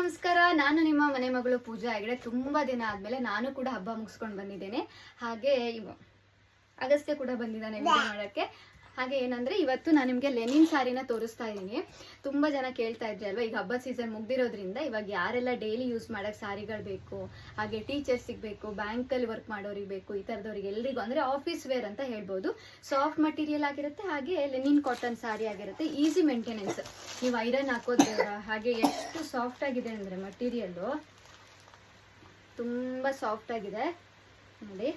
ನಮಸ್ಕಾರ. ನಾನು ನಿಮ್ಮ ಮನೆ ಮಗಳು ಪೂಜಾ ಹೆಗಡೆ. ತುಂಬಾ ದಿನ ಆದ್ಮೇಲೆ ನಾನು ಕೂಡ ಹಬ್ಬ ಮುಗಿಸ್ಕೊಂಡು ಬಂದಿದ್ದೇನೆ. ಹಾಗೆ ಅಗಸ್ತ್ಯ ಕೂಡ ಬಂದಿದ್ದಾನೆ ವಿಡಿಯೋ ಮಾಡಕ್ಕೆ. ಹಾಗೆ ಏನಂದ್ರೆ ಇವತ್ತು ನಾನು ನಿಮಗೆ ಲೆನಿನ್ ಸಾರಿನ ತೋರಿಸ್ತಾ ಇದ್ದೀನಿ. ತುಂಬಾ ಜನ ಕೇಳ್ತಾ ಇದ್ರಿ ಅಲ್ವಾ, ಈಗ ಹಬ್ಬ ಸೀಸನ್ ಮುಗ್ದಿರೋದ್ರಿಂದ ಇವಾಗ ಯಾರೆಲ್ಲ ಡೈಲಿ ಯೂಸ್ ಮಾಡಕ್ ಸಾರಿಗಳು ಬೇಕು, ಹಾಗೆ ಟೀಚರ್ಸಿಗೆ ಬೇಕು, ಬ್ಯಾಂಕಲ್ಲಿ ವರ್ಕ್ ಮಾಡೋರಿಗೆ ಬೇಕು, ಈ ತರದವ್ರಿಗೆ ಎಲ್ರಿಗೂ ಅಂದ್ರೆ ಆಫೀಸ್ ವೇರ್ ಅಂತ ಹೇಳ್ಬೋದು. ಸಾಫ್ಟ್ ಮಟೀರಿಯಲ್ ಆಗಿರುತ್ತೆ, ಹಾಗೆ ಲೆನಿನ್ ಕಾಟನ್ ಸಾರಿ ಆಗಿರುತ್ತೆ. ಈಸಿ ಮೇಂಟೆನೆನ್ಸ್, ನೀವು ಐರನ್ ಹಾಕೋದ್ ಬೇಡ. ಹಾಗೆ ಎಷ್ಟು ಸಾಫ್ಟ್ ಆಗಿದೆ ಅಂದ್ರೆ ಮಟೀರಿಯಲ್ ತುಂಬಾ ಸಾಫ್ಟ್ ಆಗಿದೆ ನೋಡಿ.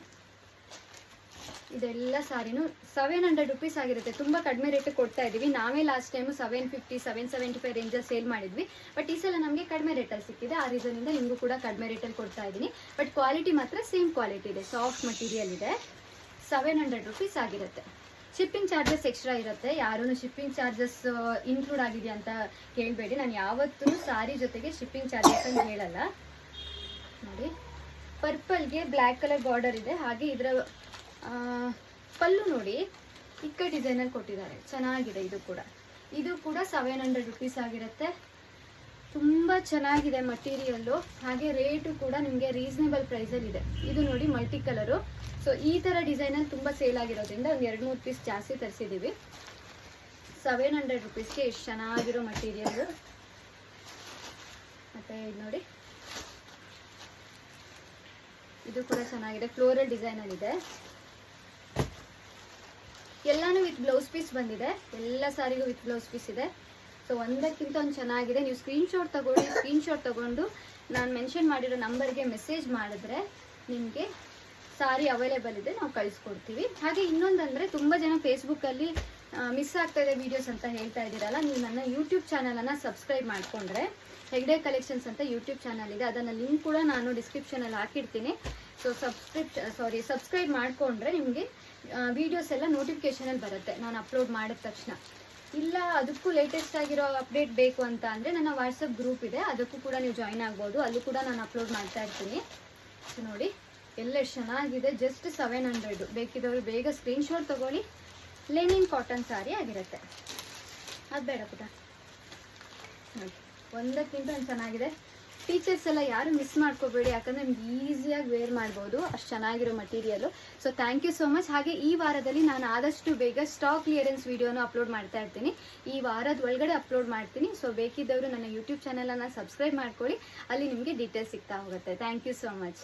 ಇದೆಲ್ಲ ಸಾರಿನೂ 700 ರುಪೀಸ್ ಆಗಿರುತ್ತೆ. ತುಂಬಾ ಕಡಿಮೆ ರೇಟ್ ಕೊಡ್ತಾ ಇದೀವಿ. ನಾವೇ ಲಾಸ್ಟ್ ಟೈಮ್ 750 775 ರೇಂಜಲ್ಲಿ ಸೇಲ್ ಮಾಡಿದ್ವಿ. ಬಟ್ ಈ ಸಲ ನಮಗೆ ಕಡಿಮೆ ರೇಟಲ್ಲಿ ಸಿಕ್ಕಿದೆ. ಆ ರೀಸನ್ ಇಂದ ನಿಮಗೂ ಕೂಡ ಕಡಿಮೆ ರೇಟಲ್ಲಿ ಕೊಡ್ತಾ ಇದ್ದೀನಿ. ಬಟ್ ಕ್ವಾಲಿಟಿ ಮಾತ್ರ ಸೇಮ್ ಕ್ವಾಲಿಟಿ ಇದೆ, ಸಾಫ್ಟ್ ಮಟೀರಿಯಲ್ ಇದೆ. 700 ರುಪೀಸ್ ಆಗಿರುತ್ತೆ. ಶಿಪ್ಪಿಂಗ್ ಚಾರ್ಜಸ್ ಎಕ್ಸ್ಟ್ರಾ ಇರುತ್ತೆ. ಯಾರೂ ಶಿಪ್ಪಿಂಗ್ ಚಾರ್ಜಸ್ ಇನ್ಕ್ಲೂಡ್ ಆಗಿದೆ ಅಂತ ಕೇಳಬೇಡಿ. ನಾನು ಯಾವತ್ತೂ ಸಾರಿ ಜೊತೆಗೆ ಶಿಪ್ಪಿಂಗ್ ಚಾರ್ಜಸ್ ಅಂತ ಹೇಳಲ್ಲ ನೋಡಿ. ಪರ್ಪಲ್ಗೆ ಬ್ಲ್ಯಾಕ್ ಕಲರ್ ಬಾರ್ಡರ್ ಇದೆ. ಹಾಗೆ ಇದರ ಪಲ್ಲು ನೋಡಿ ಇಕ್ಕ ಡಿಸೈನಲ್ಲಿ ಕೊಟ್ಟಿದ್ದಾರೆ, ಚೆನ್ನಾಗಿದೆ. ಇದು ಕೂಡ 700 ರುಪೀಸ್ ಆಗಿರುತ್ತೆ. ತುಂಬ ಚೆನ್ನಾಗಿದೆ ಮಟೀರಿಯಲ್ಲು. ಹಾಗೆ ರೇಟು ಕೂಡ ನಿಮಗೆ ರೀಸನೇಬಲ್ ಪ್ರೈಸಲ್ಲಿ ಇದೆ. ಇದು ನೋಡಿ ಮಲ್ಟಿ ಕಲರು. ಸೊ ಈ ಥರ ಡಿಸೈನಲ್ಲಿ ತುಂಬ ಸೇಲ್ ಆಗಿರೋದ್ರಿಂದ ಒಂದು 2-3 ಪೀಸ್ ಜಾಸ್ತಿ ತರಿಸಿದ್ದೀವಿ. 700 ರುಪೀಸ್ಗೆ ಎಷ್ಟು ಚೆನ್ನಾಗಿರೋ ಮಟೀರಿಯಲ್ಲು. ಮತ್ತು ಇದು ನೋಡಿ, ಇದು ಕೂಡ ಚೆನ್ನಾಗಿದೆ, ಫ್ಲೋರಲ್ ಡಿಸೈನಲ್ಲಿದೆ. ಎಲ್ಲಾನು ವಿತ್ ಬ್ಲೌಸ್ ಪೀಸ್ ಬಂದಿದೆ. ಎಲ್ಲ ಸಾರಿಗೂ ವಿತ್ ಬ್ಲೌಸ್ ಪೀಸ್ ಇದೆ. ಸೊ ಒಂದಕ್ಕಿಂತ ಒಂದು ಚೆನ್ನಾಗಿದೆ. ನೀವು ಸ್ಕ್ರೀನ್ಶಾಟ್ ತಗೊಳ್ಳಿ. ಸ್ಕ್ರೀನ್ಶಾಟ್ ತಗೊಂಡು ನಾನು ಮೆನ್ಷನ್ ಮಾಡಿರೋ ನಂಬರ್ಗೆ ಮೆಸೇಜ್ ಮಾಡಿದ್ರೆ ನಿಮಗೆ ಸಾರಿ ಅವೈಲೇಬಲ್ ಇದೆ, ನಾವು ಕಳಿಸ್ಕೊಡ್ತೀವಿ. ಹಾಗೆ ಇನ್ನೊಂದಂದರೆ, ತುಂಬ ಜನ ಫೇಸ್ಬುಕ್ಕಲ್ಲಿ ಮಿಸ್ ಆಗ್ತಾ ಇದೆ ವೀಡಿಯೋಸ್ ಅಂತ ಹೇಳ್ತಾ ಇದ್ದೀರಲ್ಲ, ನೀವು ನನ್ನ ಯೂಟ್ಯೂಬ್ ಚಾನಲನ್ನು ಸಬ್ಸ್ಕ್ರೈಬ್ ಮಾಡಿಕೊಂಡ್ರೆ ಹೆಗ್ಡೆ ಕಲೆಕ್ಷನ್ಸ್ ಅಂತ ಯೂಟ್ಯೂಬ್ ಚಾನಲ್ ಇದೆ. ಅದನ್ನು ಲಿಂಕ್ ಕೂಡ ನಾನು ಡಿಸ್ಕ್ರಿಪ್ಷನಲ್ಲಿ ಹಾಕಿರ್ತೀನಿ. ಸೊ ಸಬ್ಸ್ಕ್ರೈಬ್ ಮಾಡಿಕೊಂಡ್ರೆ ನಿಮಗೆ ವೀಡಿಯೋಸ್ ಎಲ್ಲ ನೋಟಿಫಿಕೇಷನಲ್ಲಿ ಬರುತ್ತೆ ನಾನು ಅಪ್ಲೋಡ್ ಮಾಡಿದ ತಕ್ಷಣ. ಇಲ್ಲ ಅದಕ್ಕೂ ಲೇಟೆಸ್ಟ್ ಆಗಿರೋ ಅಪ್ಡೇಟ್ ಬೇಕು ಅಂತ ಅಂದರೆ ನನ್ನ ವಾಟ್ಸಪ್ ಗ್ರೂಪ್ ಇದೆ, ಅದಕ್ಕೂ ಕೂಡ ನೀವು ಜಾಯಿನ್ ಆಗ್ಬೋದು. ಅಲ್ಲೂ ಕೂಡ ನಾನು ಅಪ್ಲೋಡ್ ಮಾಡ್ತಾ ಇರ್ತೀನಿ. ಸೊ ನೋಡಿ ಎಲ್ಲ ಚೆನ್ನಾಗಿದೆ. ಜಸ್ಟ್ 700. ಬೇಕಿದ್ದವರು ಬೇಗ ಸ್ಕ್ರೀನ್ಶಾಟ್ ತೊಗೊಳ್ಳಿ. ಲೆನಿನ್ ಕಾಟನ್ ಸಾರಿ ಆಗಿರುತ್ತೆ. ಅದು ಬೇಡ ಪುಟ ನೋಡಿ, ಒಂದಕ್ಕಿಂತ ಒಂದು ಚೆನ್ನಾಗಿದೆ. ಟೀಚರ್ಸ್ ಎಲ್ಲ ಯಾರು ಮಿಸ್ ಮಾಡ್ಕೋಬೇಡಿ, ಯಾಕಂದರೆ ನಿಮ್ಗೆ ಈಸಿಯಾಗಿ ವೇರ್ ಮಾಡ್ಬೋದು, ಅಷ್ಟು ಚೆನ್ನಾಗಿರೋ material. So thank you so much. ಹಾಗೆ ಈ ವಾರದಲ್ಲಿ ನಾನು ಆದಷ್ಟು ಬೇಗ ಸ್ಟಾಕ್ ಕ್ಲಿಯರೆನ್ಸ್ ವೀಡಿಯೋನ ಅಪ್ಲೋಡ್ ಮಾಡ್ತಾ ಇರ್ತೀನಿ. ಈ ವಾರದ ಒಳಗಡೆ ಅಪ್ಲೋಡ್ ಮಾಡ್ತೀನಿ. ಸೊ ಬೇಕಿದ್ದವರು ನನ್ನ ಯೂಟ್ಯೂಬ್ ಚಾನಲನ್ನು ಸಬ್ಸ್ಕ್ರೈಬ್ ಮಾಡ್ಕೊಳ್ಳಿ, ಅಲ್ಲಿ ನಿಮಗೆ ಡೀಟೇಲ್ಸ್ ಸಿಗ್ತಾ ಹೋಗುತ್ತೆ. Thank you so much.